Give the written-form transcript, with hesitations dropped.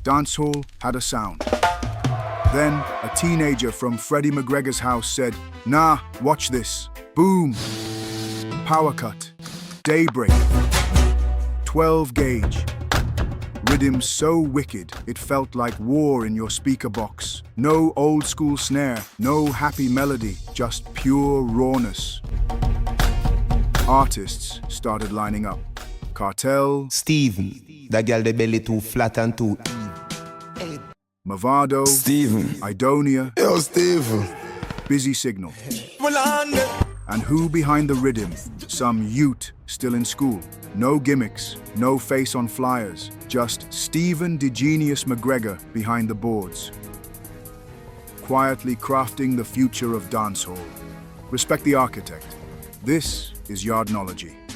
Dancehall had a sound. Then, a teenager from Freddie McGregor's house said, "Nah, watch this." Boom! Power cut. Daybreak. 12 gauge. Rhythm so wicked, it felt like war in your speaker box. No old school snare, no happy melody, just pure rawness. Artists started lining up. Cartel, Steven, that girl the belly too flat and too Movado, Steven. Idonia, Yo, Steven. Busy Signal. And who behind the rhythm? Some Ute still in school. No gimmicks, no face on flyers, just Stephen the Genius McGregor behind the boards. Quietly crafting the future of dancehall. Respect the architect. This is Yardnology.